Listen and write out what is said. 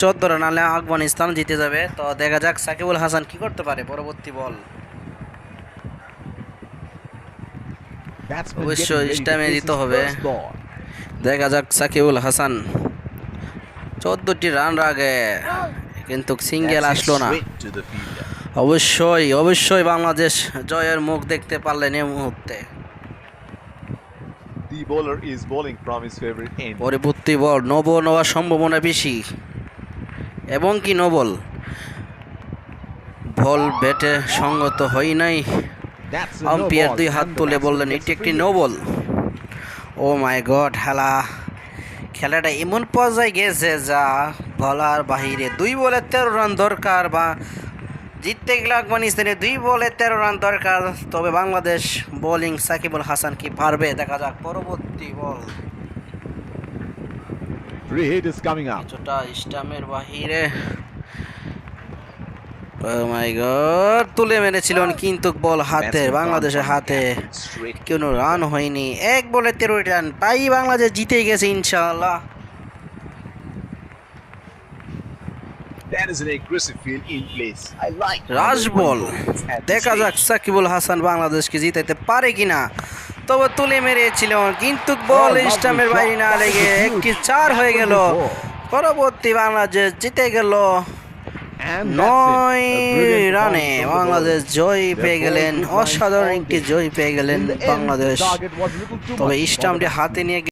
14 রানে আফগানিস্তান জিতে যাবে। তো দেখা যাক সাকিবুল হাসান কি করতে পারে পরবর্তী বল। অবশ্যই স্টামে দিতে হবে। দেখা যাক সাকিবুল হাসান 14টি রান আগে কিন্তু সিঙ্গেল আসলো না। অবশ্যই বাংলাদেশ জয়ের মুখ দেখতে পারলেন এই মুহূর্তে। পরবর্তী বল নো বল নেওয়ার সম্ভাবনা বেশি এবং কি নো বল, বল ব্যাটে সঙ্গত হয় নাই। আম্পায়ার 2 হাত তুলে বললেন এটি একটি নো বল। ও মাই গড, খেলাটা এমন পর্যায়ে গেছে যা বলার বাহিরে। 2 বলে 13 রান দরকার, বা জিততে গেলে আফগানিস্তানে 2 বলে 13 রান দরকার। তবে বাংলাদেশ বোলিং সাকিবুল হাসান কি পারবে, দেখা যাক পরবর্তী বল। কিছুটা স্টামের বাহিরে, ও মাই গড, তুলে মেরেছিলেন কিন্তু বল হাতে, বাংলাদেশের হাতে কোনো রান হয়নি। 1 বলে 13 রান, তাই বাংলাদেশ জিতে গেছে ইনশাআল্লাহ। রাশ বল, দেখা যাক সাকিবুল হাসান বাংলাদেশকে জিতাইতে পারে কিনা। তবে তুলে মেরেছিলেন কিন্তু বল স্টাম্পের বাইরে না লেগে একটি 4 হয়ে গেল। পরবর্তী বাংলাদেশ জিতে গেল 9 রানে। বাংলাদেশ জয় পেয়ে গেলেন, অসাধারণ একটি জয় পেয়ে গেলেন বাংলাদেশ। তবে স্টাম্পটি হাতে নিয়ে